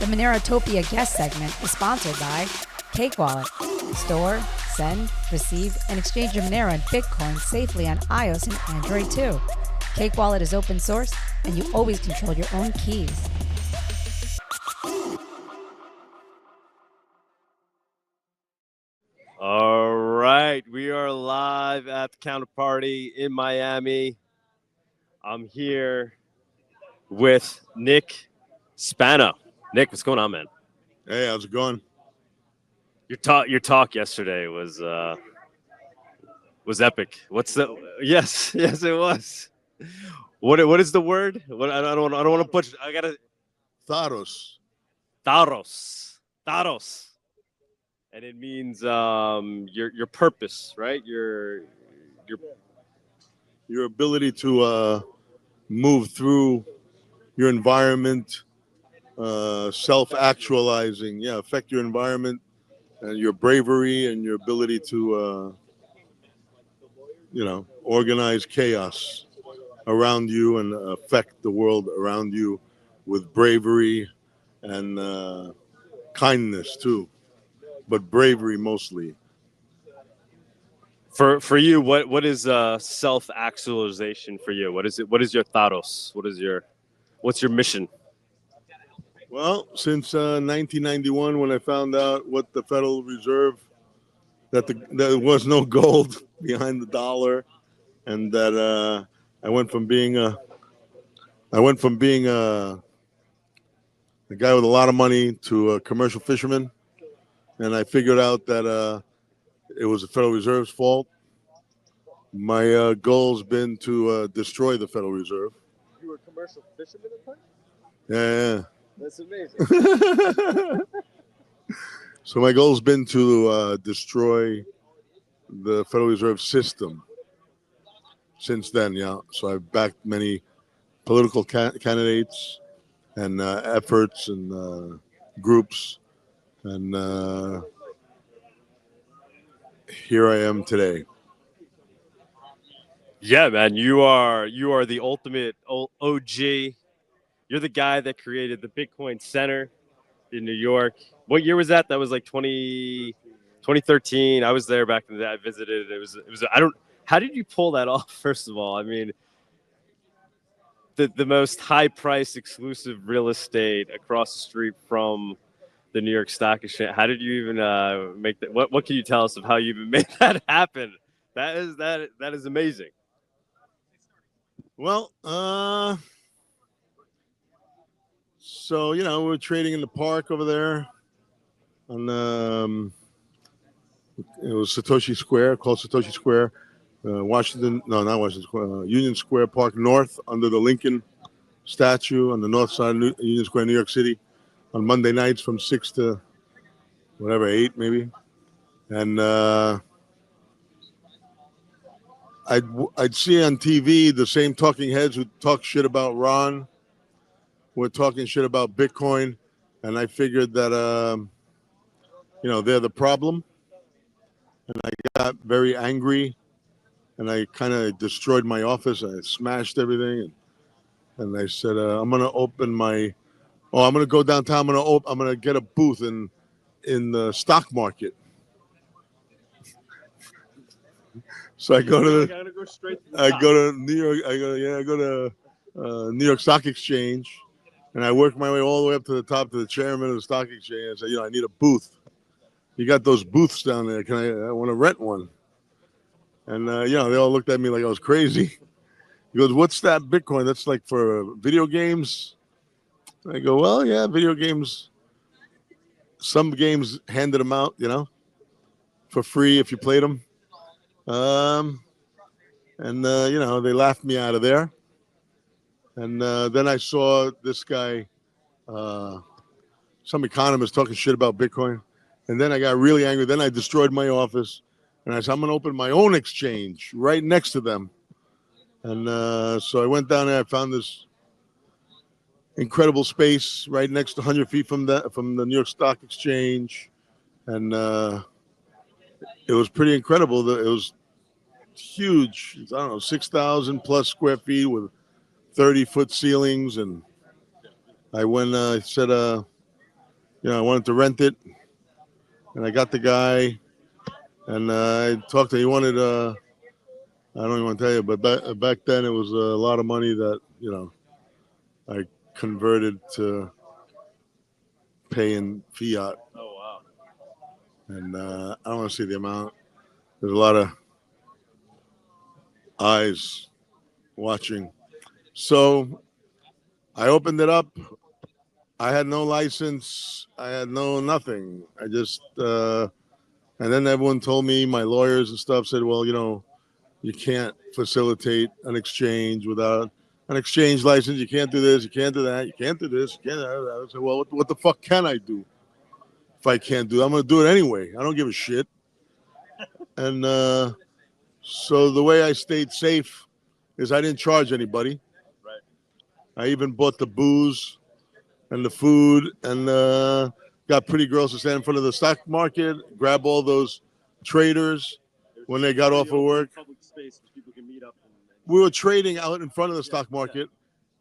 The MoneroTopia guest segment is sponsored by Cake Wallet. Store, send, receive, and exchange your Monero and Bitcoin safely on iOS and Android too. Cake Wallet is open source, and you always control your own keys. All right, we are live at the Counterparty in Miami. I'm here with Nick Spano. Nick, what's going on, man? Hey, how's it going? Your talk yesterday was epic. What's the yes it was. What is the word? What I don't want to put. I gotta Tharos. Taros, and it means your purpose, right? Your ability to move through your environment, self-actualizing, affect your environment, and your bravery and your ability to, organize chaos around you and affect the world around you with bravery and kindness too, but bravery mostly. For you, what is self-actualization for you? What is it? What is your Tharos? What's your mission? Well, since 1991, when I found out what the Federal Reserve, that there was no gold behind the dollar, and that I went from being a guy with a lot of money to a commercial fisherman, and I figured out that it was the Federal Reserve's fault. My goal's been to destroy the Federal Reserve. You were a commercial fisherman at the time? Yeah. That's amazing. So my goal's been to destroy the Federal Reserve system since then, yeah. So I've backed many political candidates and efforts and groups, and here I am today. Yeah, man, you are the ultimate OG. You're the guy that created the Bitcoin Center in New York. What year was that? That was like 2013. I was there back in the day. I visited. It was. How did you pull that off? First of all, I mean, the most high price exclusive real estate across the street from the New York Stock Exchange. How did you even make that? What can you tell us of how you even made that happen? That is amazing. Well, so we're trading in the park over there on it was Satoshi Square, called Satoshi Square, Washington. No, not Washington Square. Union Square Park North, under the Lincoln statue on the north side of Union Square, New York City, on Monday nights from 6 to whatever, 8 maybe, and I'd see on TV the same talking heads who talk shit about Ron. We're talking shit about Bitcoin, and I figured that they're the problem, and I got very angry, and I kind of destroyed my office. I smashed everything, and I said, I'm gonna go downtown. I'm gonna get a booth in the stock market. So I go to New York. I go to New York Stock Exchange, and I work my way all the way up to the top, to the chairman of the stock exchange. I say, I need a booth. You got those booths down there? I want to rent one. And they all looked at me like I was crazy. He goes, "What's that Bitcoin? That's like for video games." I go, "Well, yeah, video games. Some games handed them out, for free if you played them." They laughed me out of there. And then I saw this guy, some economist, talking shit about Bitcoin. And then I got really angry. Then I destroyed my office. And I said, I'm going to open my own exchange right next to them. And so I went down there. I found this incredible space right next to 100 feet from the New York Stock Exchange. And it was pretty incredible. It was huge. I don't know, 6,000 plus square feet with 30-foot ceilings. And I went, I said, I wanted to rent it, and I got the guy, and I talked to him. He wanted, I don't even want to tell you, but back then it was a lot of money that, I converted to pay in fiat. Oh wow. And I don't want to see the amount. There's a lot of eyes watching. So I opened it up. I had no license. I had no nothing. I just, and then everyone told me, my lawyers and stuff said, well, you can't facilitate an exchange without an exchange license. You can't do this. You can't do that. You can't do this. You can't do that. I said, well, what the fuck can I do if I can't do it? I'm going to do it anyway. I don't give a shit. And so the way I stayed safe is I didn't charge anybody. Right. I even bought the booze and the food, and got pretty girls to stand in front of the stock market, grab all those traders when they got off of work. Public space where people can meet up. We were trading out in front of the stock market,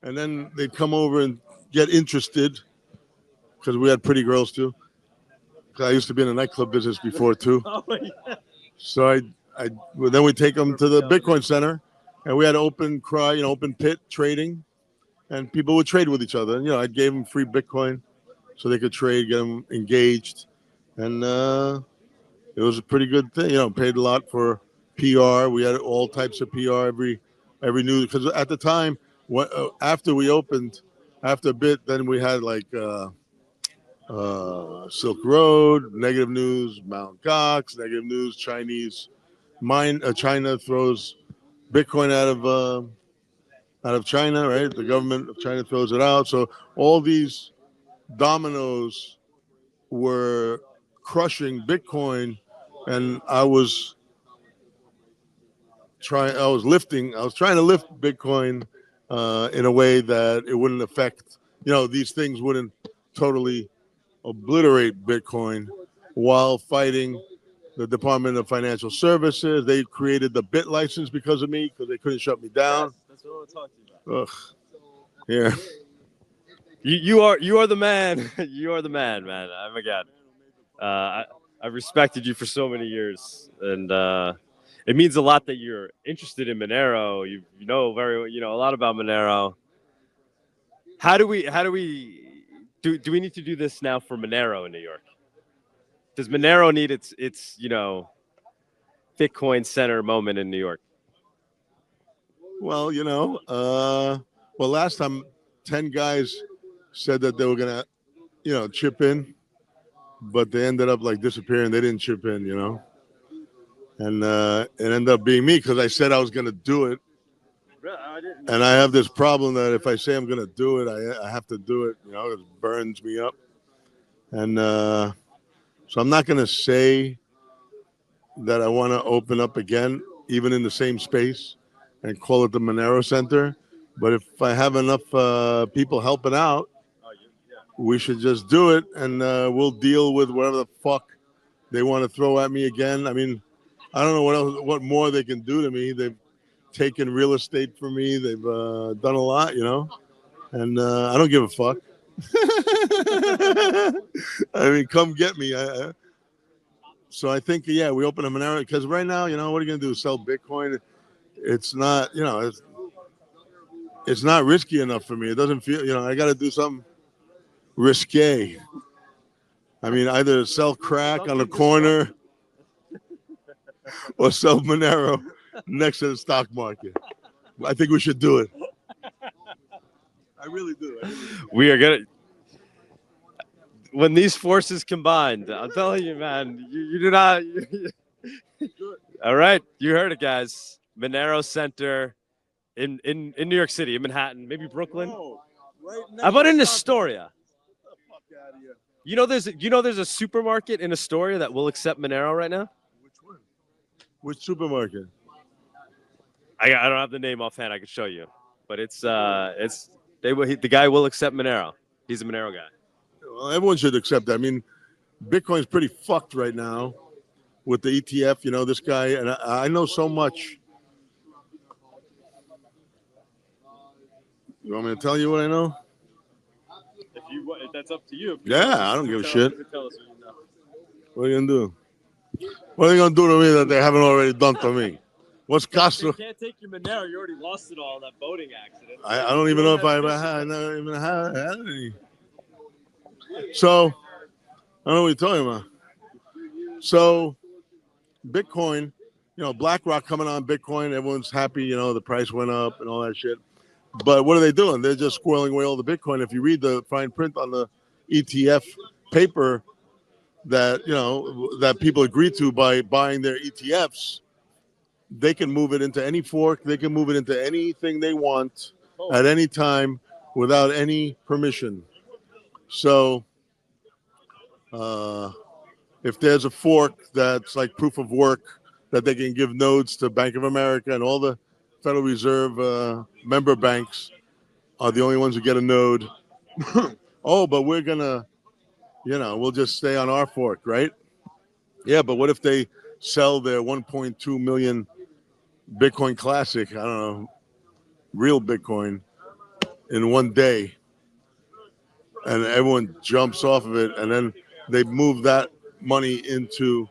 and then they'd come over and get interested because we had pretty girls too. I used to be in the nightclub business before too. Oh, yeah. So then we take them to the Bitcoin Center, and we had open pit trading, and people would trade with each other. And I gave them free Bitcoin so they could trade, get them engaged, and it was a pretty good thing. Paid a lot for PR. We had all types of PR every news, because at the time, after we opened, after a bit, then we had like Silk Road, negative news, Mount Gox, negative news, China throws Bitcoin out of China, right? The government of China throws it out. So all these dominoes were crushing Bitcoin, and I was trying to lift Bitcoin in a way that it wouldn't affect, these things wouldn't totally obliterate Bitcoin, while fighting the Department of Financial Services. They created the BIT license because of me, because they couldn't shut me down. Yes, that's what we'll talk to you about. Ugh. Yeah. You are the man. You are the man, man. Oh my God. I've respected you for so many years, and it means a lot that you're interested in Monero. You know a lot about Monero. How do we do we need to do this now for Monero in New York? Does Monero need its Bitcoin center moment in New York? Well, last time 10 guys said that they were gonna, chip in, but they ended up like disappearing. They didn't chip in, and it ended up being me, because I said I was gonna do it. And I have this problem that if I say I'm gonna do it, I have to do it. It burns me up, and so I'm not gonna say that I want to open up again, even in the same space, and call it the Monero Center. But if I have enough people helping out, we should just do it, and we'll deal with whatever the fuck they want to throw at me again. I mean, I don't know what more they can do to me. They've taken real estate from me. They've done a lot, and I don't give a fuck. I mean, come get me. So I think, we open a Monero, because right now, what are you going to do? Sell Bitcoin? It's not, it's not risky enough for me. It doesn't feel, I got to do something risque. I mean, either sell crack on the corner or sell Monero next to the stock market. I think we should do it. I really do. We are gonna. When these forces combined, I'm telling you, man, you do not. All right, you heard it, guys. Monero Center in New York City, in Manhattan, maybe Brooklyn. How about in Astoria? There's a supermarket in Astoria that will accept Monero right now. Which one? Which supermarket? I don't have the name offhand. I can show you, but the guy will accept Monero. He's a Monero guy. Well, everyone should accept that. I mean, Bitcoin's pretty fucked right now with the ETF. This guy, and I know so much. You want me to tell you what I know? That's up to you. Yeah, I don't give a shit. Tell us what you know. What are you gonna do? What are they gonna do to me that they haven't already done to me? What's Castro? They can't take your Monero. You already lost it all in that boating accident. I don't even know if I never even had any. So I don't know what you're talking about. So Bitcoin, BlackRock coming on Bitcoin, everyone's happy, the price went up and all that shit. But what are they doing? They're just squirreling away all the Bitcoin. If you read the fine print on the ETF paper that that people agree to by buying their ETFs, they can move it into any fork, they can move it into anything they want at any time without any permission. So if there's a fork that's like proof of work that they can give nodes to Bank of America, and all the Federal Reserve member banks are the only ones who get a node. Oh, but we're gonna, we'll just stay on our fork, right? Yeah, but what if they sell their 1.2 million Bitcoin Classic, I don't know, real Bitcoin, in one day, and everyone jumps off of it, and then they move that money into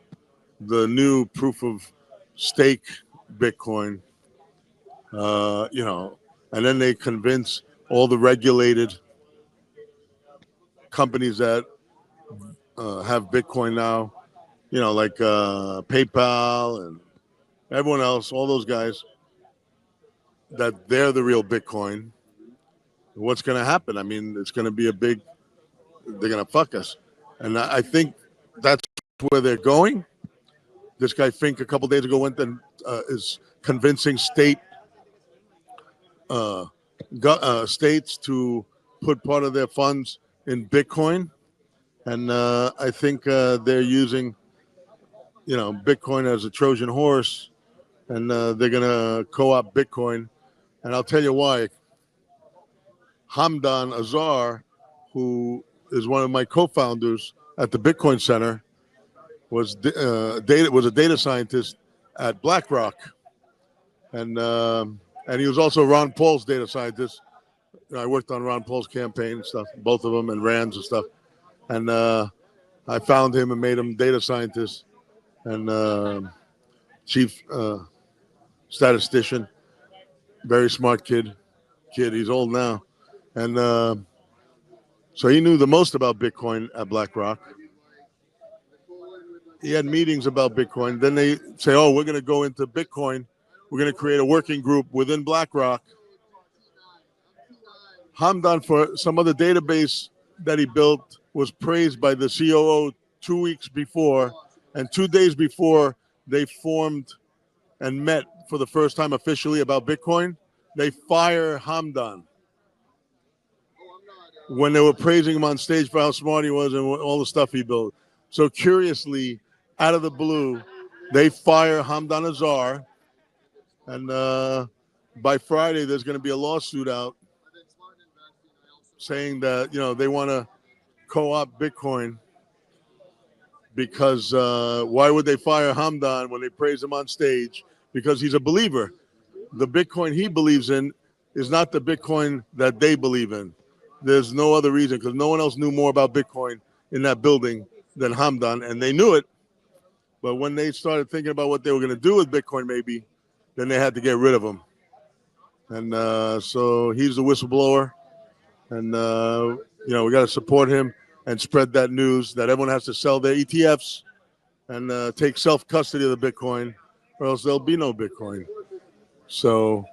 the new proof of stake Bitcoin, and then they convince all the regulated companies that have Bitcoin now, like PayPal and everyone else, all those guys, that they're the real Bitcoin. What's going to happen? I mean, it's going to be they're going to fuck us. And I think that's where they're going. This guy Fink a couple days ago went and is convincing states to put part of their funds in Bitcoin. And I think they're using, Bitcoin as a Trojan horse, and they're going to co-opt Bitcoin. And I'll tell you why. Hamdan Azar, who is one of my co-founders at the Bitcoin Center, was a data scientist at BlackRock, and he was also Ron Paul's data scientist. I worked on Ron Paul's campaign and stuff, both of them, and Rand's and stuff. And I found him and made him data scientist and chief statistician. Very smart kid. He's old now, and so he knew the most about Bitcoin at BlackRock. He had meetings about Bitcoin. Then they say, oh, we're going to go into Bitcoin. We're going to create a working group within BlackRock. Hamdan, for some other database that he built, was praised by the COO 2 weeks before. And 2 days before they formed and met for the first time officially about Bitcoin, they fire Hamdan when they were praising him on stage for how smart he was and all the stuff he built. So curiously, out of the blue, they fire Hamdan Azar, and by Friday there's going to be a lawsuit out saying that they want to co-opt Bitcoin because why would they fire Hamdan when they praise him on stage? Because he's a believer. The Bitcoin he believes in is not the Bitcoin that they believe in. There's no other reason, because no one else knew more about Bitcoin in that building than Hamdan, and they knew it. But when they started thinking about what they were going to do with Bitcoin, maybe, then they had to get rid of him. And so he's the whistleblower, and we got to support him and spread that news that everyone has to sell their ETFs and take self-custody of the Bitcoin, or else there'll be no Bitcoin. So,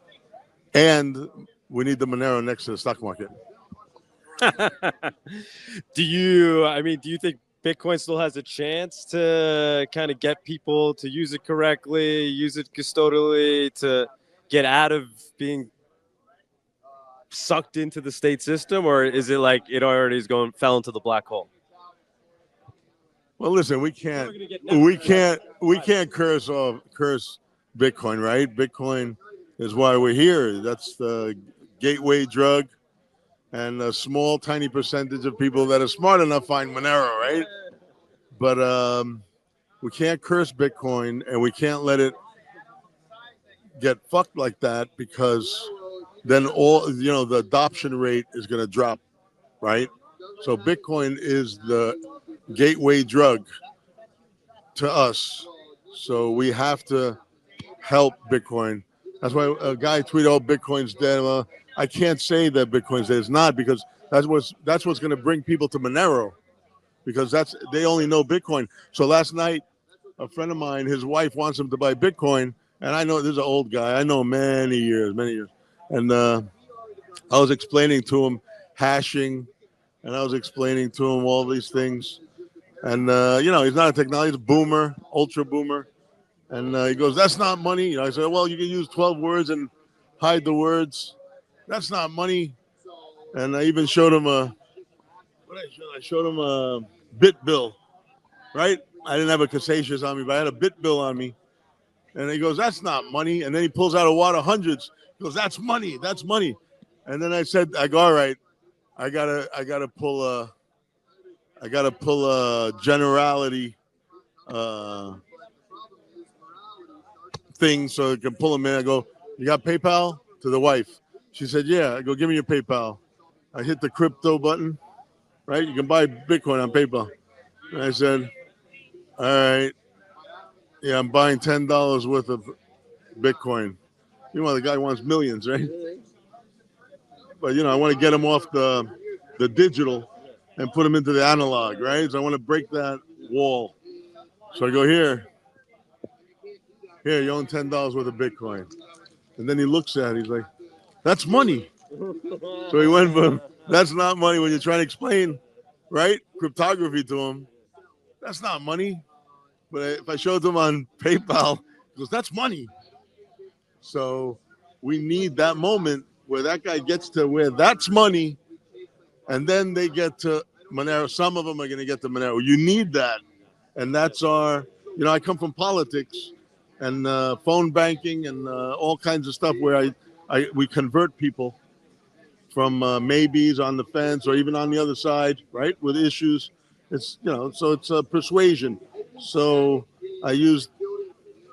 and we need the Monero next to the stock market. Do you think Bitcoin still has a chance to kind of get people to use it correctly, use it custodially, to get out of being sucked into the state system, or is it like it already fell into the black hole? Well, listen, we can't curse Bitcoin, right? Bitcoin is why we're here. That's the gateway drug, and a small, tiny percentage of people that are smart enough find Monero, right? But we can't curse Bitcoin, and we can't let it get fucked like that, because then the adoption rate is going to drop, right? So Bitcoin is the gateway drug to us. So we have to help Bitcoin. That's why a guy tweeted, "Oh, Bitcoin's dead." Well, I can't say that Bitcoin's dead. It's not, because that's what's going to bring people to Monero, because they only know Bitcoin. So last night, a friend of mine, his wife wants him to buy Bitcoin, and I know this is an old guy. I know him many years, and I was explaining to him hashing, and I was explaining to him all these things. And he's not a technology, he's a boomer, ultra boomer. And he goes, "That's not money." I said, "Well, you can use 12 words and hide the words. That's not money." And I even showed him I showed him a bit bill, right? I didn't have a Cassatius on me, but I had a bit bill on me. And he goes, "That's not money." And then he pulls out a wad of hundreds. He goes, "That's money. That's money." And then I go, "All right, I gotta pull a generality thing so I can pull them in." I go, "You got PayPal?" To the wife. She said, "Yeah." I go, "Give me your PayPal." I hit the crypto button, right? You can buy Bitcoin on PayPal. And I said, "All right, yeah, I'm buying $10 worth of Bitcoin." Meanwhile, the guy wants millions, right? But I want to get him off the digital and put him into the analog, right? So I want to break that wall. So I go, here, you own $10 worth of Bitcoin. And then he looks at it, he's like, "That's money." So he went from, "That's not money," when you're trying to explain, right, cryptography to him. That's not money. But if I showed him on PayPal, he goes, "That's money." So we need that moment where that guy gets to where that's money, and then they get to Monero. Some of them are going to get to Monero. You need that. And that's I come from politics and phone banking and all kinds of stuff where we convert people from maybes on the fence or even on the other side, right, with issues. It's, so it's persuasion. So I used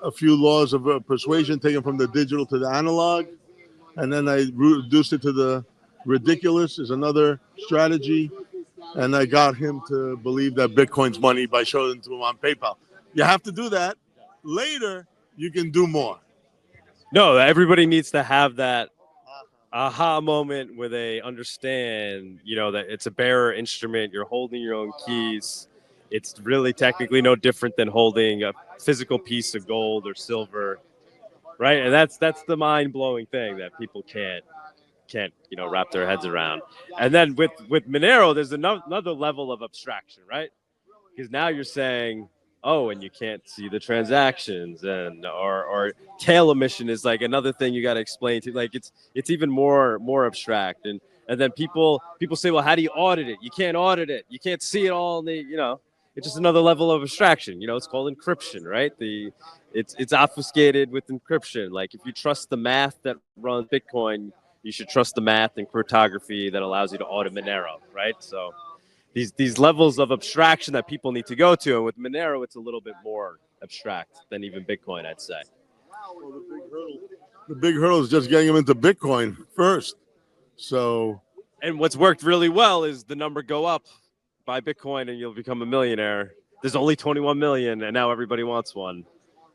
a few laws of persuasion taken from the digital to the analog, and then I reduced it to the ridiculous is another strategy, and I got him to believe that Bitcoin's money by showing it to him on PayPal. You have to do that. Later, you can do more. No, everybody needs to have that aha moment where they understand, that it's a bearer instrument. You're holding your own keys. It's really technically no different than holding a physical piece of gold or silver, right? And that's the mind-blowing thing that people can't wrap their heads around. And then with Monero, there's another level of abstraction, right? Because now you're saying, oh, and you can't see the transactions, and or tail emission is like another thing you got to explain to. Like it's even more abstract, and then people say, well, how do you audit it? You can't audit it. You can't see it all. It's just another level of abstraction. It's called encryption, right? It's obfuscated with encryption. Like if you trust the math that runs Bitcoin, you should trust the math and cryptography that allows you to audit Monero, right? So these levels of abstraction that people need to go to, and with Monero, it's a little bit more abstract than even Bitcoin, I'd say. Well, the big hurdle is just getting them into Bitcoin first. So, and what's worked really well is the number go up, buy Bitcoin, and you'll become a millionaire. There's only 21 million, and now everybody wants one.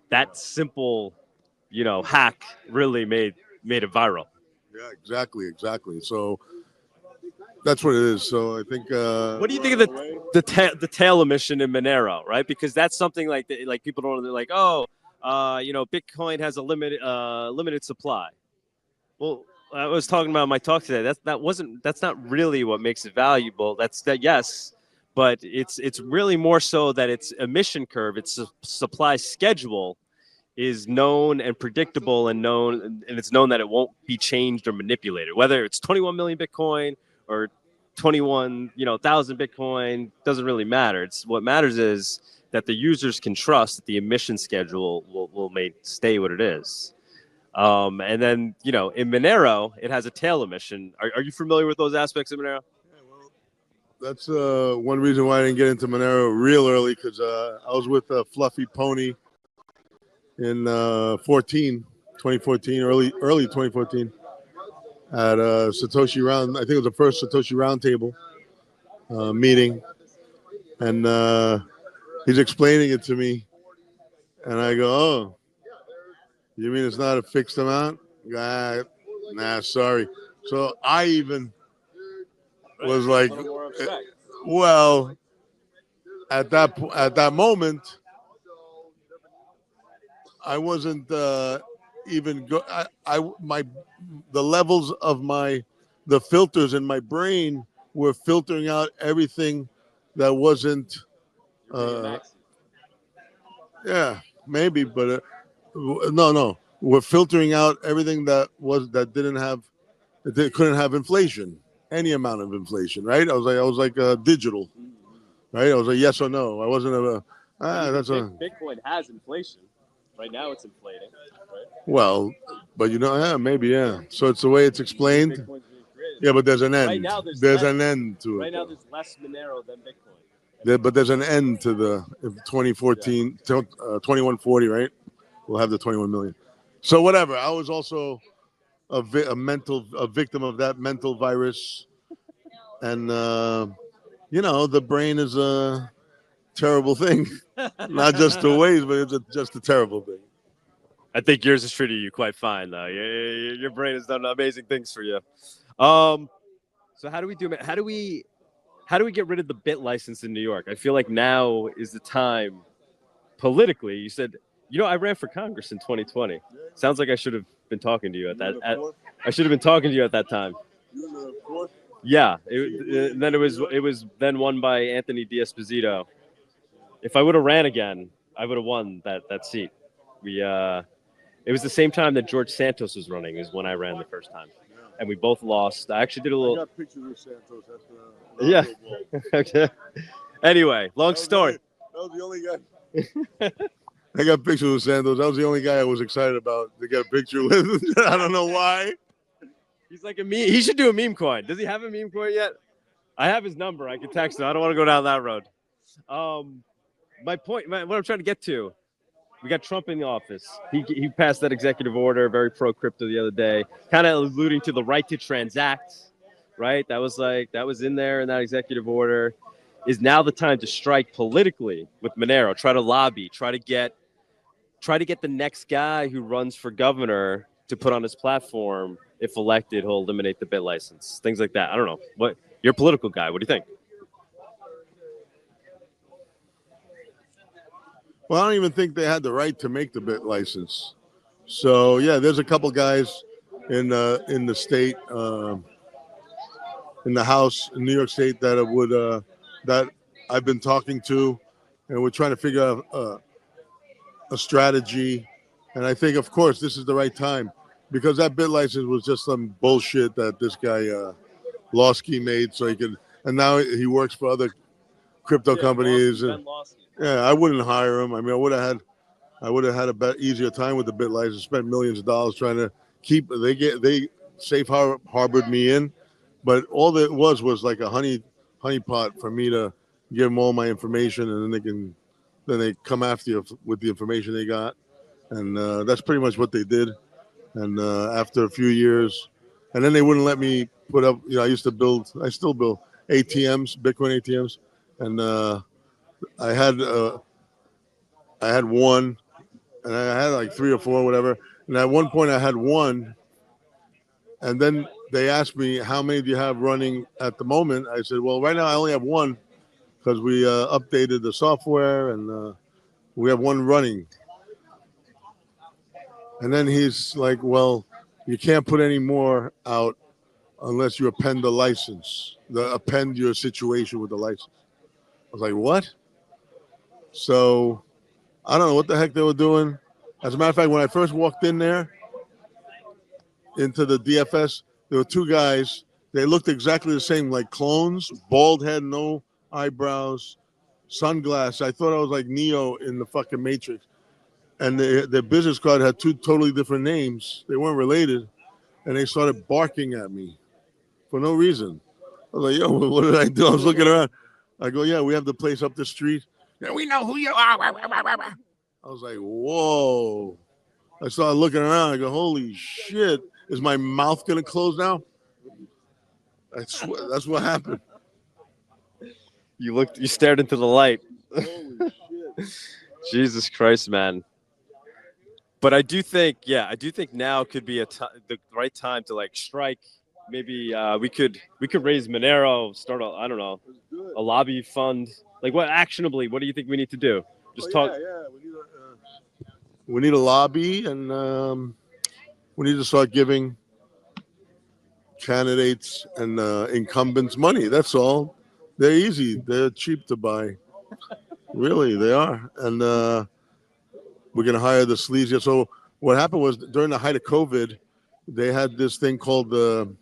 That simple, hack really made it viral. Yeah, exactly. So that's what it is. So I think. What do you think of the tail emission in Monero, right? Because that's something like people don't. They're like, oh, Bitcoin has a limited supply. Well, I was talking about in my talk today. That's not really what makes it valuable. Yes, but it's really more so that its emission curve, its supply schedule, is known and predictable and it's known that it won't be changed or manipulated. Whether it's 21 million Bitcoin or 21,000 Bitcoin, doesn't really matter. What matters is that the users can trust that the emission schedule will stay what it is. And then, in Monero, it has a tail emission. Are you familiar with those aspects of Monero? Yeah, well, that's one reason why I didn't get into Monero real early, because I was with Fluffy Pony in 2014, early 2014, at Satoshi Round. I think it was the first Satoshi Roundtable. meeting, and he's explaining it to me, and I go, "Oh, you mean it's not a fixed amount?" Nah, sorry. So I even was like, well, at that moment, I wasn't even the levels of the filters in my brain were filtering out everything that wasn't. Yeah, maybe, but no, we're filtering out everything that didn't have that couldn't have inflation, any amount of inflation, right? I was like digital, right? I was like yes or no. I wasn't Bitcoin has inflation. Right now it's inflating, right? Well, but yeah, maybe, yeah. So it's the way it's explained. Bitcoin's being created. Yeah, but there's an end. Right now there's an end to it. Right now there's less Monero than Bitcoin. But there's an end to the 2014, 2140, right? We'll have the 21 million. So whatever. I was also a victim of that mental virus, and the brain is a terrible thing. Not just the ways, but it's just a terrible thing. I think yours has treated you quite fine, though. Your brain has done amazing things for you. So how do we do it? How do we get rid of the bit license in New York? I feel like now is the time. Politically, you said, I ran for Congress in 2020. Sounds like I should have been talking to you at that. I should have been talking to you at that time. Yeah. Then it was then won by Anthony D'Esposito. If I would have ran again, I would have won that seat. It was the same time that George Santos was running is when I ran the first time, and we both lost. I actually did a little. I got pictures of Santos. That's yeah. Anyway, long story. That was the only guy. I got pictures of Santos. That was the only guy I was excited about to get a picture with. I don't know why. He's like a meme. He should do a meme coin. Does he have a meme coin yet? I have his number. I can text him. I don't want to go down that road. My point, what I'm trying to get to, we got Trump in the office. He passed that executive order, very pro crypto the other day, kind of alluding to the right to transact, right? That was in there in that executive order. Is now the time to strike politically with Monero, try to lobby, try to get the next guy who runs for governor to put on his platform. If elected, he'll eliminate the bit license, things like that. I don't know. What, you're a political guy. What do you think? Well, I don't even think they had the right to make the bit license. So yeah, there's a couple guys in the state, in the House in New York State that I've been talking to, and we're trying to figure out a strategy. And I think, of course, this is the right time because that bit license was just some bullshit that this guy Losky made, so he could, and now he works for other crypto companies. Yeah, I wouldn't hire him. I mean, I would have had a easier time with the bit license. Spent millions of dollars trying to keep. They safe harbored me in, but all that was like a honey pot for me to give them all my information, and then they come after you with the information they got, and that's pretty much what they did. And after a few years, and then they wouldn't let me put up. I still build ATMs, Bitcoin ATMs, and I had one, and I had like 3 or 4, whatever. And at one point, I had one, and then they asked me, "How many do you have running at the moment?" I said, "Well, right now I only have one because we updated the software, and we have one running." And then he's like, "Well, you can't put any more out unless you append the license, append your situation with the license." I was like, "What?" So I don't know what the heck they were doing. As a matter of fact, when I first walked in there into the DFS, there were 2 guys. They looked exactly the same, like clones, bald head, no eyebrows, sunglasses. I thought I was like Neo in the fucking Matrix. And their business card had 2 totally different names. They weren't related. And they started barking at me for no reason. I was like, "Yo, what did I do?" I was looking around. I go, "Yeah, we have the place up the street. Yeah, we know who you are." I was like, "Whoa." I started looking around. I go, "Holy shit. Is my mouth going to close now?" That's what happened. You stared into the light. Holy shit. Jesus Christ, man. But I do think now could be the right time to like strike. Maybe we could raise Monero, start I don't know, a lobby fund. Like what what do you think we need to do? Just talk. Yeah. We need a lobby, and we need to start giving candidates and incumbents money. That's all. They're easy. They're cheap to buy. Really, they are. And we're going to hire the sleaziest. So what happened was during the height of COVID, they had this thing called the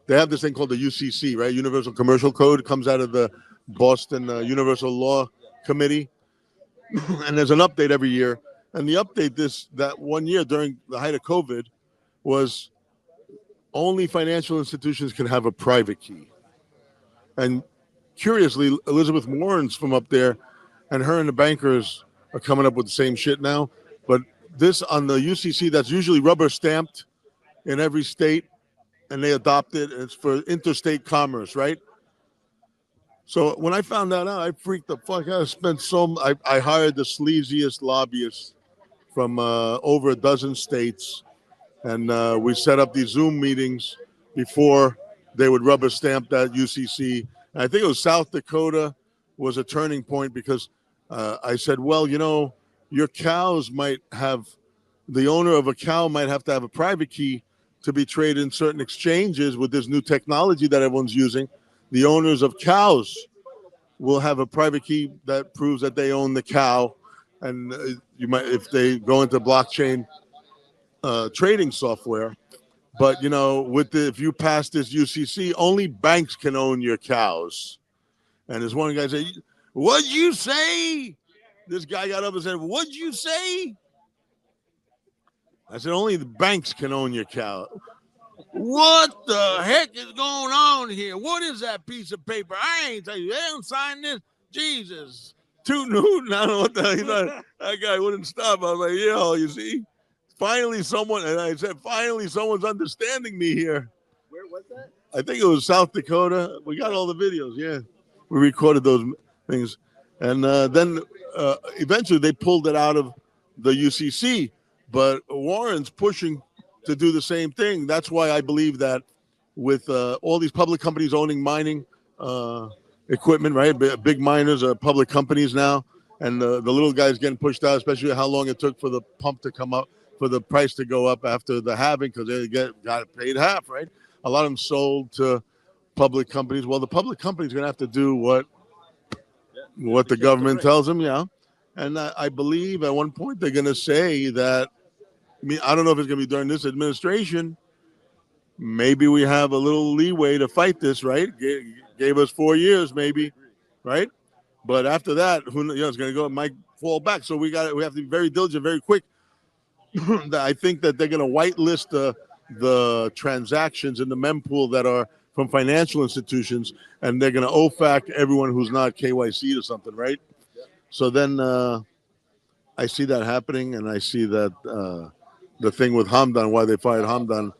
UCC, right? Universal Commercial Code. It comes out of the Boston Universal Law Committee. And there's an update every year. And the update that 1 year during the height of COVID was only financial institutions can have a private key. And curiously, Elizabeth Warren's from up there, and her and the bankers are coming up with the same shit now. But this on the UCC, that's usually rubber stamped in every state, and they adopt it. And it's for interstate commerce, right? So when I found that out, I freaked the fuck out. I hired the sleaziest lobbyists from over a dozen states. And we set up these Zoom meetings before they would rubber stamp that UCC. And I think it was South Dakota was a turning point because I said, well, your cows the owner of a cow might have to have a private key to be traded in certain exchanges with this new technology that everyone's using. The owners of cows will have a private key that proves that they own the cow. And if they go into blockchain trading software, but if you pass this UCC, only banks can own your cows. And there's one guy say, "What'd you say?" This guy got up and said, "What'd you say?" I said, "Only the banks can own your cow." What the heck is going on here? What is that piece of paper? I ain't tell you. They don't sign this. Jesus. Too Newton. I don't know what the hell. That guy wouldn't stop. I was like, you see? Finally, someone's understanding me here. Where was that? I think it was South Dakota. We got all the videos. Yeah, we recorded those things, and then eventually they pulled it out of the UCC. But Warren's pushing to do the same thing. That's why I believe that with all these public companies owning mining equipment, right? Big miners are public companies now, and the little guys getting pushed out, especially how long it took for the pump to come up, for the price to go up after the halving, because they got paid half, right? A lot of them sold to public companies. Well, the public company's going to have to do what the government tells them, And I believe at one point they're going to say that, I don't know if it's going to be during this administration. Maybe we have a little leeway to fight this, right? Gave us 4 years, maybe, right? But after that, it's going to go. It might fall back. So we have to be very diligent, very quick. I think that they're going to whitelist the transactions in the mempool that are from financial institutions, and they're going to OFAC everyone who's not KYC or something, right? So then I see that happening, and I see that the thing with Hamdan, why they fired Hamdan,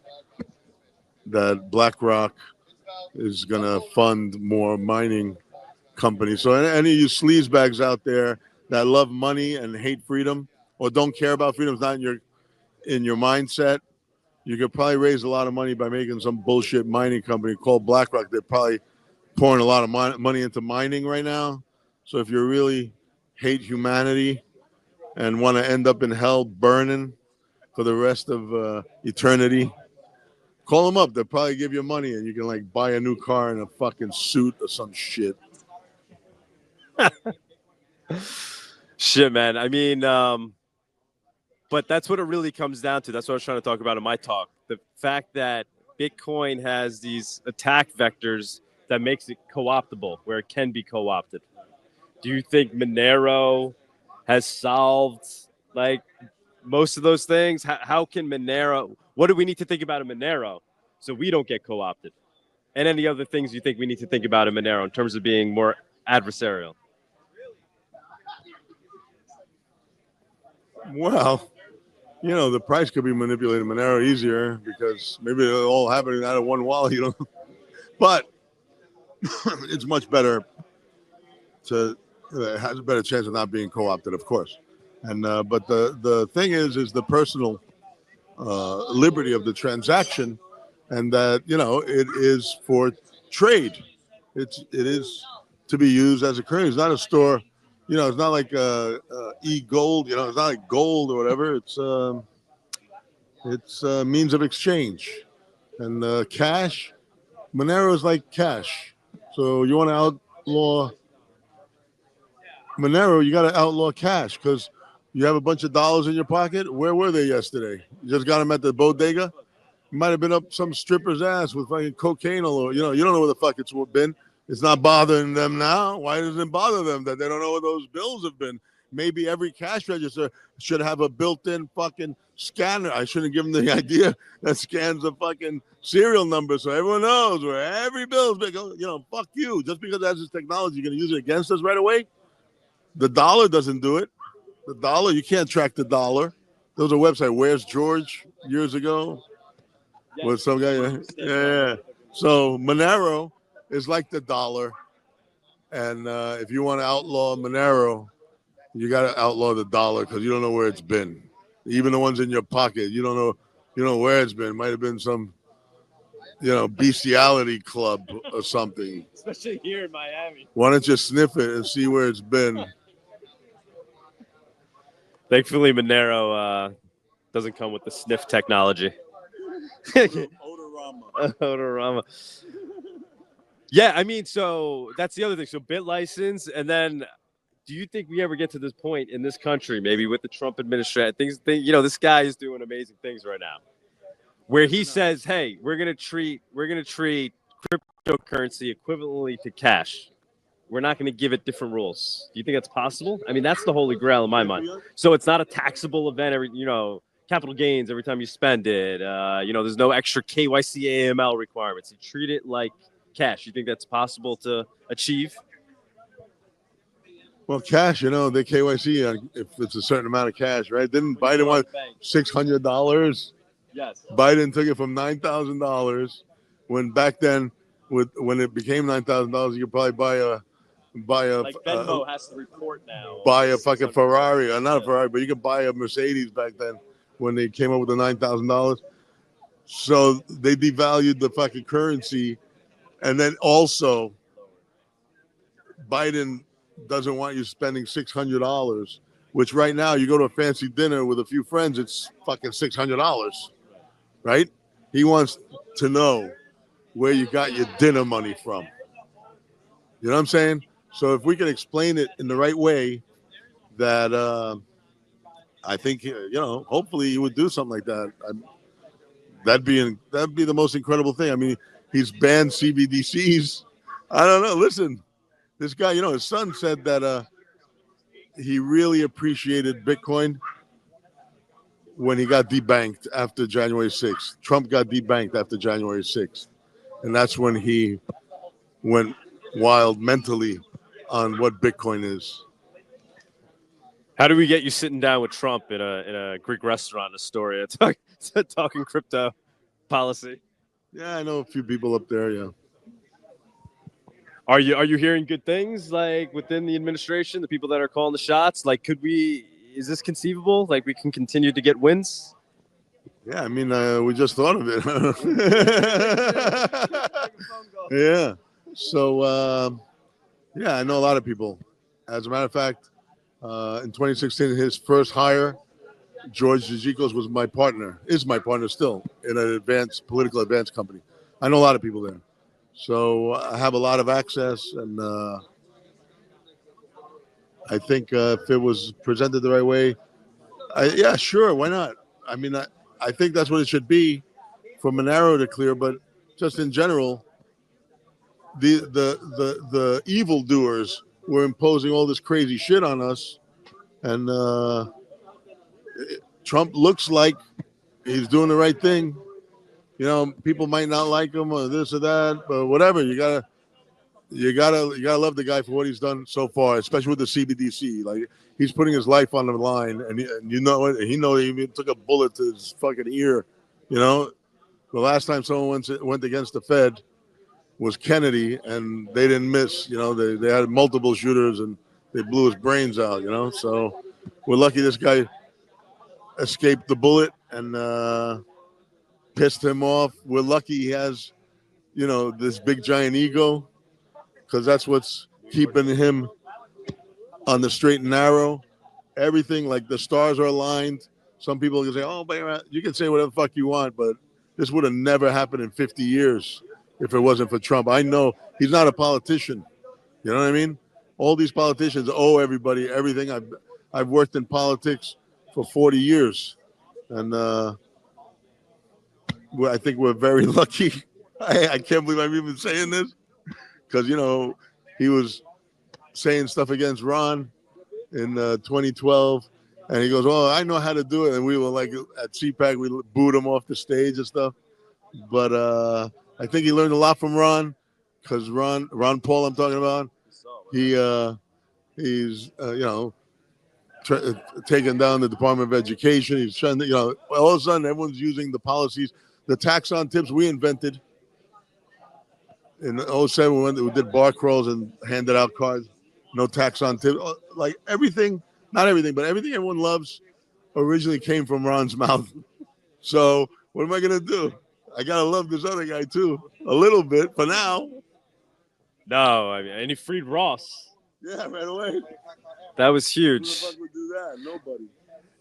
that BlackRock is going to fund more mining companies. So any of you sleazebags out there that love money and hate freedom, or don't care about freedom, is not in your mindset, you could probably raise a lot of money by making some bullshit mining company called BlackRock. They're probably pouring a lot of money into mining right now. So if you really hate humanity and want to end up in hell burning for the rest of eternity, call them up. They'll probably give you money, and you can buy a new car and a fucking suit or some shit. Shit, man. I mean, but that's what it really comes down to. That's what I was trying to talk about in my talk. The fact that Bitcoin has these attack vectors that makes it co-optable, where it can be co-opted. Do you think Monero has solved most of those things? How can Monero, what do we need to think about in Monero so we don't get co-opted? And any other things you think we need to think about in Monero in terms of being more adversarial? Well, the price could be manipulated Monero easier because maybe they're all happening out of one wallet, But it's much better it has a better chance of not being co-opted, of course. And but the thing is the personal liberty of the transaction, and that it is for trade. It is to be used as a currency. It's not a store. It's not like e-gold. It's not like gold or whatever. It's a means of exchange. And cash, Monero is like cash. So you want to outlaw Monero, you got to outlaw cash because you have a bunch of dollars in your pocket. Where were they yesterday? You just got them at the bodega? You might have been up some stripper's ass with fucking cocaine all over. You don't know where the fuck it's been. It's not bothering them now. Why doesn't it bother them that they don't know where those bills have been? Maybe every cash register should have a built-in fucking scanner. I shouldn't give them the idea that scans the fucking serial number so everyone knows where every bill's been. Fuck you. Just because that's this technology, you're going to use it against us right away? The dollar doesn't do it. The dollar, you can't track the dollar. There was a website, Where's George, years ago. With some guy. Yeah. So Monero is like the dollar. And if you want to outlaw Monero, you got to outlaw the dollar because you don't know where it's been. Even the ones in your pocket, you don't know where it's been. Might have been some, bestiality club or something. Especially here in Miami. Why don't you sniff it and see where it's been? Thankfully, Monero doesn't come with the sniff technology. Odorama. Yeah, I mean, so that's the other thing. So bit license, and then do you think we ever get to this point in this country, maybe with the Trump administration, this guy is doing amazing things right now, where he says, "Hey, we're gonna treat cryptocurrency equivalently to cash. We're not going to give it different rules." Do you think that's possible? I mean, that's the holy grail in my mind. So it's not a taxable event capital gains every time you spend it. There's no extra KYC AML requirements. You treat it like cash. You think that's possible to achieve? Well, cash, they KYC if it's a certain amount of cash, right? Didn't Biden want $600? Yes. Biden took it from $9,000 when back then, when it became $9,000, you could probably buy a like Venmo has to report now. Buy a fucking Ferrari, or not a Ferrari, but you could buy a Mercedes back then when they came up with the $9,000. So they devalued the fucking currency, and then also Biden doesn't want you spending $600, which right now you go to a fancy dinner with a few friends, it's fucking $600, right? He wants to know where you got your dinner money from. You know what I'm saying? So if we can explain it in the right way, that I think hopefully he would do something like that. That'd be the most incredible thing. I mean, he's banned CBDCs. I don't know. Listen, this guy, his son said that he really appreciated Bitcoin when he got debanked after January 6th. Trump got debanked after January 6th. And that's when he went wild mentally on what Bitcoin is. How do we get you sitting down with Trump in a Greek restaurant in Astoria talking crypto policy? Yeah, I know a few people up there, yeah. Are you hearing good things like within the administration, the people that are calling the shots? Like, is this conceivable? Like, we can continue to get wins? Yeah, I mean, we just thought of it. Yeah. So, yeah, I know a lot of people. As a matter of fact, in 2016, his first hire, George Zizikos, is my partner still, in an political advance company. I know a lot of people there. So I have a lot of access, and I think if it was presented the right way, yeah, sure, why not? I mean, I think that's what it should be for Monero to clear, but just in general, the evildoers were imposing all this crazy shit on us, and Trump looks like he's doing the right thing. People might not like him or this or that, but whatever. You gotta love the guy for what he's done so far, especially with the CBDC. Like, he's putting his life on the line, and he even took a bullet to his fucking ear. The last time someone went against the Fed, was Kennedy, and they didn't miss. They had multiple shooters, and they blew his brains out. So we're lucky this guy escaped the bullet and pissed him off. We're lucky he has, this big giant ego, because that's what's keeping him on the straight and narrow. Everything, like the stars are aligned. Some people can say, "Oh, but you can say whatever the fuck you want," but this would have never happened in 50 years if it wasn't for Trump. I know he's not a politician. You know what I mean? All these politicians owe everybody everything. I've worked in politics for 40 years, and I think we're very lucky. I can't believe I'm even saying this, because he was saying stuff against Ron in 2012, and he goes, "Oh, I know how to do it." And we were like at CPAC, we booed him off the stage and stuff. But I think he learned a lot from Ron, because Ron Paul, I'm talking about, he's taking down the Department of Education. He's trying to, all of a sudden everyone's using the policies, the tax on tips we invented. In 07, we did bar crawls and handed out cards. No tax on tips. Like everything, not everything, but everything everyone loves originally came from Ron's mouth. So what am I going to do? I got to love this other guy too, a little bit for now. No, I mean, and he freed Ross. Yeah, right away. That was huge. Who the fuck would do that? Nobody.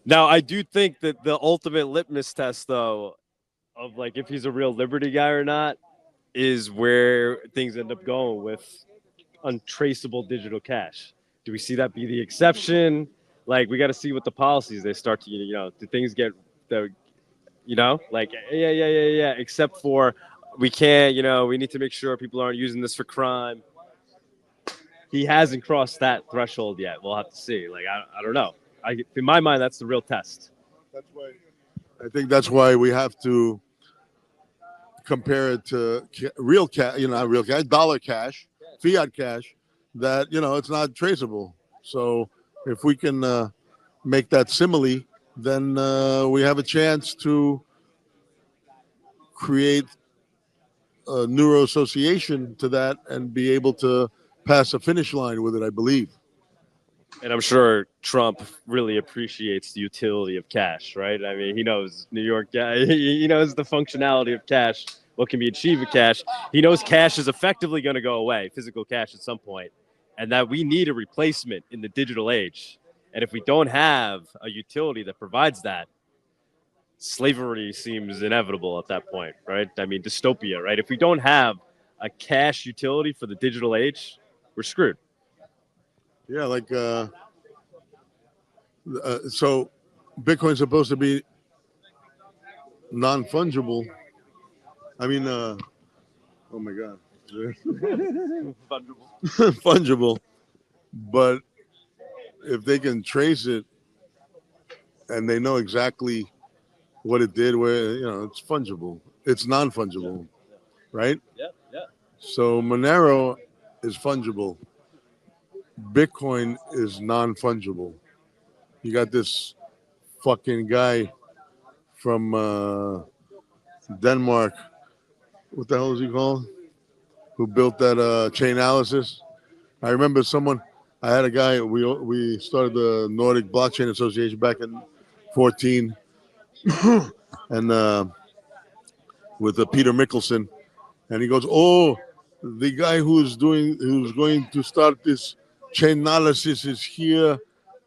Now, I do think that the ultimate litmus test, though, of like if he's a real liberty guy or not, is where things end up going with untraceable digital cash. Do we see that be the exception? Like, we got to see what the policies they start to, do things get, like, yeah. Except for we can't, we need to make sure people aren't using this for crime. He hasn't crossed that threshold yet. We'll have to see. Like, I don't know. In my mind, that's the real test. I think that's why we have to compare it to real cash, not real cash, dollar cash, fiat cash, that, it's not traceable. So if we can make that simile, then we have a chance to create a neuro association to that and be able to pass a finish line with it, I believe. And I'm sure Trump really appreciates the utility of cash, right? I mean, he knows New York guy. He knows the functionality of cash, what can be achieved with cash. He knows cash is effectively going to go away, physical cash at some point, and that we need a replacement in the digital age. And if we don't have a utility that provides that, slavery seems inevitable at that point, right? I mean, dystopia, right? If we don't have a cash utility for the digital age, we're screwed. Yeah, like so Bitcoin's supposed to be non-fungible. I mean, oh my God. Fungible. But if they can trace it and they know exactly what it did, where, it's fungible. It's non-fungible, right? Yeah. So Monero is fungible. Bitcoin is non-fungible. You got this fucking guy from Denmark. What the hell is he called? Who built that chain analysis? I remember I had a guy, we started the Nordic Blockchain Association back in 14 and with Peter Mickelson. And he goes, "Oh, the guy who's going to start this chain analysis is here."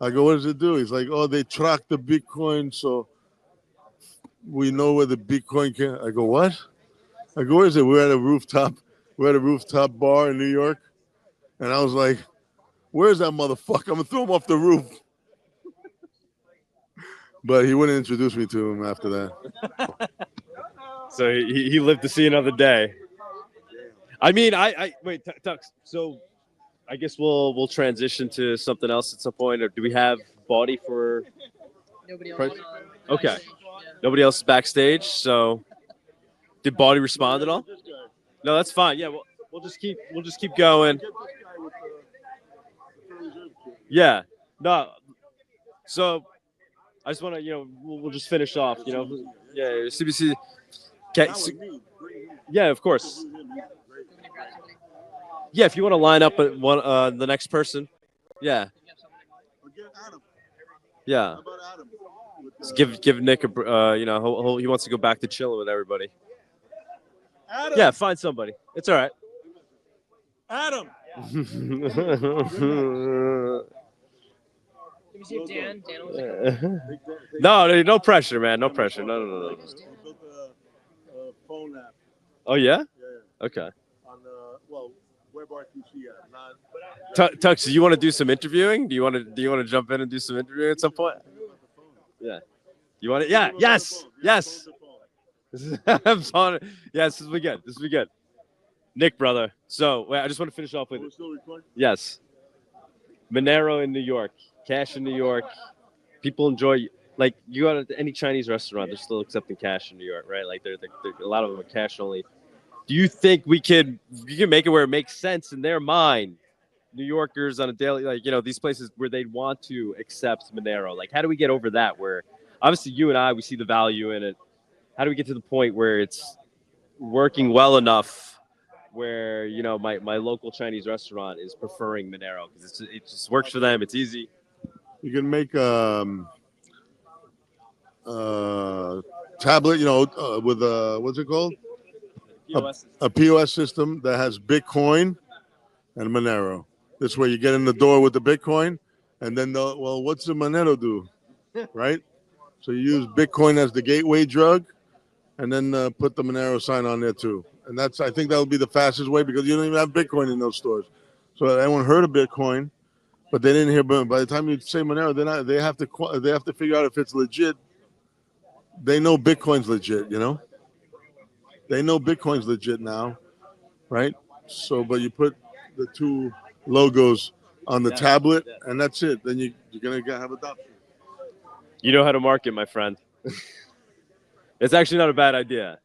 I go, "What does it do?" He's like, "Oh, they track the Bitcoin, so we know where the Bitcoin can." I go, "What?" I go, "Where is it?" We're at a rooftop bar in New York. And I was like, "Where's that motherfucker? I'm gonna throw him off the roof." But he wouldn't introduce me to him after that. So he lived to see another day. I mean, I wait, Tux. So I guess we'll transition to something else at some point, or do we have Bawdy for? Nobody else. Okay. Nobody else is backstage. So did Bawdy respond at all? No, that's fine. Yeah, we'll just keep going. Yeah. No. So I just want to, we'll just finish off. Yeah, CBC. Okay. Yeah, of course. Yeah, if you want to line up at one, the next person. Yeah. Yeah. How about Adam? Just give Nick a he wants to go back to chilling with everybody. Adam. Yeah, find somebody. It's all right. Adam. Let me see if Dan No pressure, man. No pressure. No. I built a phone app. Oh yeah. Yeah. Okay. On WebRTC app. Not. Tux, do you want to do some interviewing? Do you want to jump in and do some interviewing at some point? Yeah. You want it? Yeah. Yes. Yes. I'm on it. Yes. This will be good. This will be good. Nick, brother. So wait, I just want to finish off with. We're still recording? Yes. Monero in New York. Cash in New York. People enjoy. Like you go to any Chinese restaurant, they're still accepting cash in New York, right? Like they're a lot of them are cash only. Do you think we can make it where it makes sense in their mind? New Yorkers on a daily, these places where they'd want to accept Monero. Like, how do we get over that? Where obviously you and I, we see the value in it. How do we get to the point where it's working well enough where, my local Chinese restaurant is preferring Monero because it just works for them. It's easy. You can make tablet, with what's it called? A POS system that has Bitcoin and Monero. This way you get in the door with the Bitcoin, and then what's the Monero do, right? So you use Bitcoin as the gateway drug, and then put the Monero sign on there too. And I think that would be the fastest way because you don't even have Bitcoin in those stores. So everyone heard of Bitcoin, but they didn't hear. But by the time you say Monero, they have to figure out if it's legit. They know Bitcoin's legit, They know Bitcoin's legit now, right? So, but you put the two logos on the tablet, and that's it. Then you're gonna have adoption. You know how to market, my friend. It's actually not a bad idea.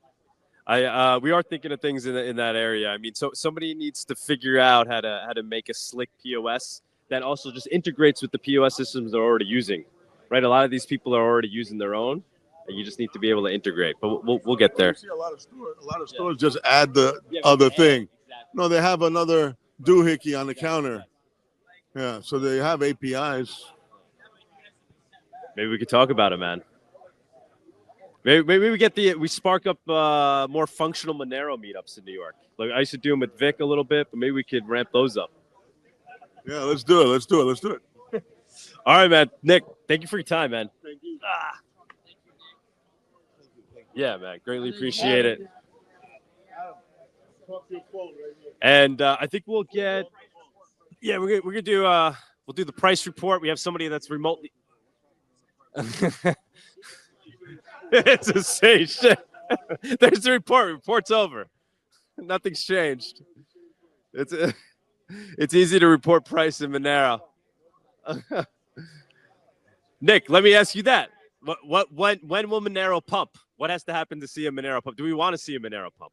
We are thinking of things in that area. I mean, so somebody needs to figure out how to make a slick POS that also just integrates with the POS systems they're already using, right? A lot of these people are already using their own, and you just need to be able to integrate. But we'll get there. You see a lot of stores just add the other thing. Exactly. No, they have another doohickey on the counter. Yeah, so they have APIs. Maybe we could talk about it, man. Maybe we spark up more functional Monero meetups in New York. Like I used to do them with Vic a little bit, but maybe we could ramp those up. Yeah, let's do it. All right, man. Nick, thank you for your time, man. Thank you. Yeah, man. Greatly appreciate it. And I think we'll get. Yeah, we're gonna do. We'll do the price report. We have somebody that's remotely. It's the same shit. There's the report. Report's over. Nothing's changed. It's easy to report price in Monero. Nick, let me ask you that. When will Monero pump? What has to happen to see a Monero pump? Do we want to see a Monero pump?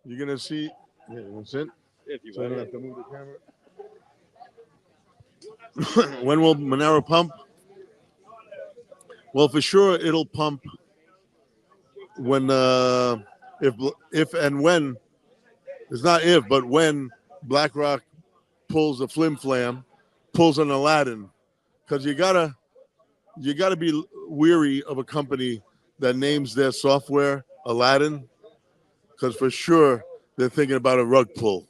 You're gonna see. Yeah, that's it. If you So I want. don't have to move the camera. When will Monero pump? Well, for sure it'll pump when if and when it's not if but when BlackRock pulls a flim flam, pulls an Aladdin, because you gotta be weary of a company that names their software Aladdin, because for sure they're thinking about a rug pull.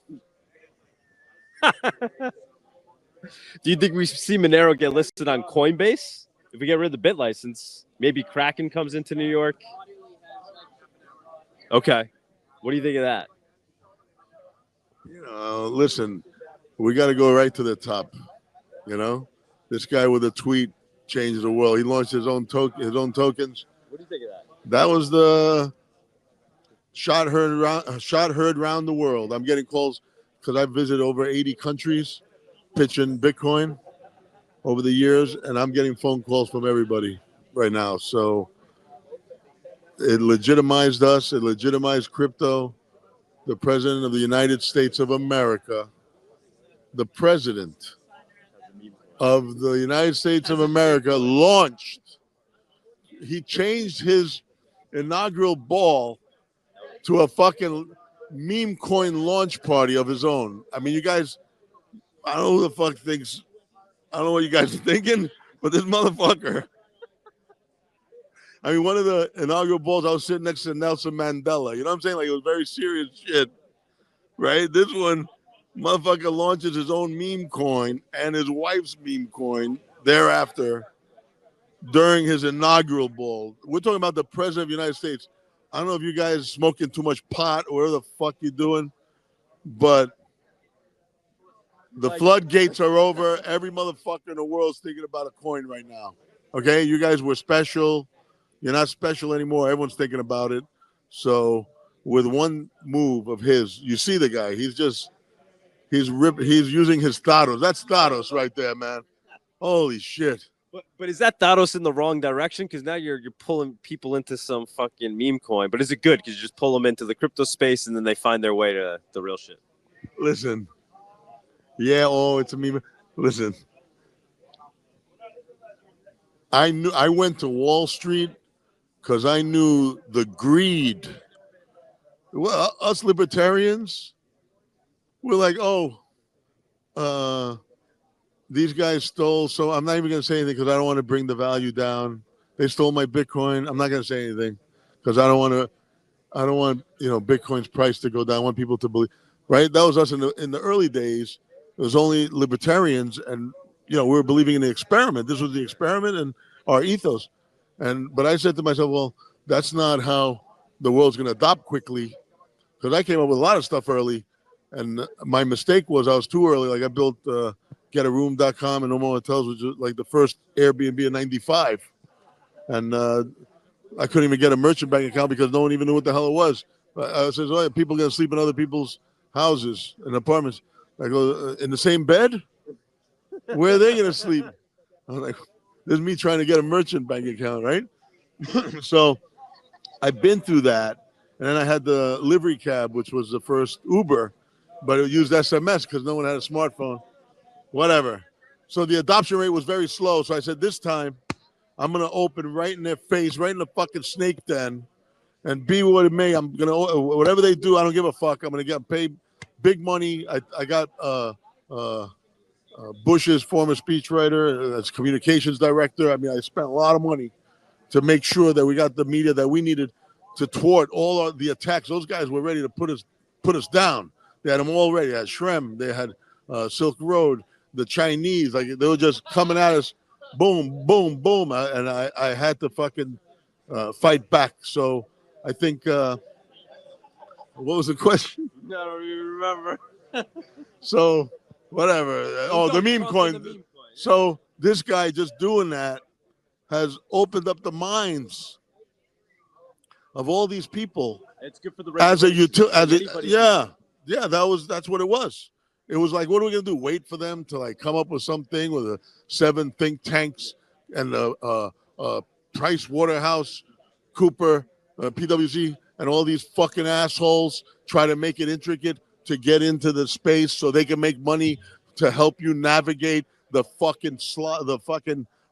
Do you think we see Monero get listed on Coinbase? If we get rid of the bit license, maybe Kraken comes into New York. Okay. What do you think of that? Listen, we got to go right to the top. This guy with a tweet changed the world. He launched his own tokens. What do you think of that? That was the shot heard around the world. I'm getting calls because I've visited over 80 countries pitching Bitcoin over the years, and I'm getting phone calls from everybody right now. So it legitimized us. It legitimized crypto. The president of the United States of America, the president of the United States of America launched. He changed his inaugural ball to a fucking meme coin launch party of his own. I mean, you guys, I don't know who the fuck thinks, I don't know what you guys are thinking, but this motherfucker. I mean, one of the inaugural balls, I was sitting next to Nelson Mandela. You know what I'm saying? Like, it was very serious shit, right? This one, motherfucker launches his own meme coin and his wife's meme coin thereafter during his inaugural ball. We're talking about the president of the United States. I don't know if you guys smoking too much pot or whatever the fuck you're doing, but the floodgates are over. Every motherfucker in the world's thinking about a coin right now. Okay? You guys were special. You're not special anymore. Everyone's thinking about it. So with one move of his, you see the guy. He's using his Statos. That's Statos right there, man. Holy shit. But is that Thanos in the wrong direction? Because now you're pulling people into some fucking meme coin. But is it good? Because you just pull them into the crypto space and then they find their way to the real shit. Listen. Yeah, oh, it's a meme. Listen. I went to Wall Street because I knew the greed. Well, us libertarians, we're like, these guys stole. So I'm not even going to say anything because I don't want to bring the value down. They stole my Bitcoin. I'm not going to say anything because I don't want Bitcoin's price to go down. I want people to believe, right? That was us in the early days. It was only libertarians, and we were believing in the experiment. This was the experiment and our ethos. But I said to myself, well, that's not how the world's going to adopt quickly, because I came up with a lot of stuff early, and my mistake was I was too early. Like I built getaroom.com and No More Hotels, which was like the first Airbnb in '95, and I couldn't even get a merchant bank account because no one even knew what the hell it was. I said, "Oh, people are going to sleep in other people's houses and apartments." I go, in the same bed? Where are they going to sleep? I'm like, this is me trying to get a merchant bank account, right? So I've been through that. And then I had the livery cab, which was the first Uber, but it used SMS because no one had a smartphone. Whatever. So the adoption rate was very slow. So I said, this time I'm going to open right in their face, right in the fucking snake den, and be what it may. I'm going to, whatever they do, I don't give a fuck. I'm going to get paid big money. I got Bush's former speechwriter as communications director. I mean, I spent a lot of money to make sure that we got the media that we needed to thwart all of the attacks. Those guys were ready to put us down. They had them all ready. They had Shrem. They had Silk Road. The Chinese. Like they were just coming at us, boom, boom, boom. And I had to fucking fight back. So I think. What was the question? I don't even remember. So whatever. Oh, the meme coin. So this guy just doing that has opened up the minds of all these people. It's good for the that's what it was. It was like, what are we gonna do? Wait for them to like come up with something with the 7 think tanks and the Price Waterhouse Cooper, PwC, and all these fucking assholes try to make it intricate to get into the space so they can make money to help you navigate the fucking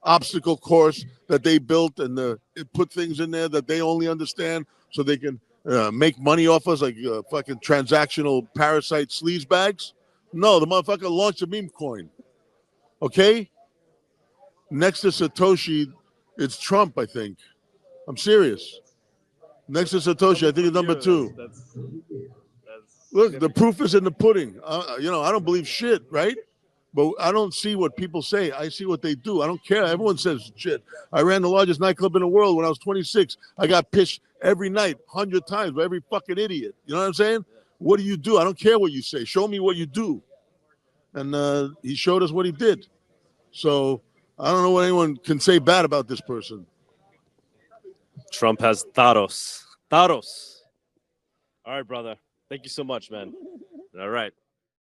obstacle course that they built, and put things in there that they only understand so they can make money off us, like fucking transactional parasite sleaze bags. No, the motherfucker launched a meme coin. Okay? Next to Satoshi, it's Trump, I think. I'm serious. Next to Satoshi, I think it's number 2. That's Look, the proof is in the pudding. I don't believe shit, right? But I don't see what people say. I see what they do. I don't care. Everyone says shit. I ran the largest nightclub in the world when I was 26. I got pitched every night, 100 times by every fucking idiot. You know what I'm saying? What do you do? I don't care what you say. Show me what you do. And he showed us what he did. So I don't know what anyone can say bad about this person. Trump has Taros. All right, brother. Thank you so much, man. All right.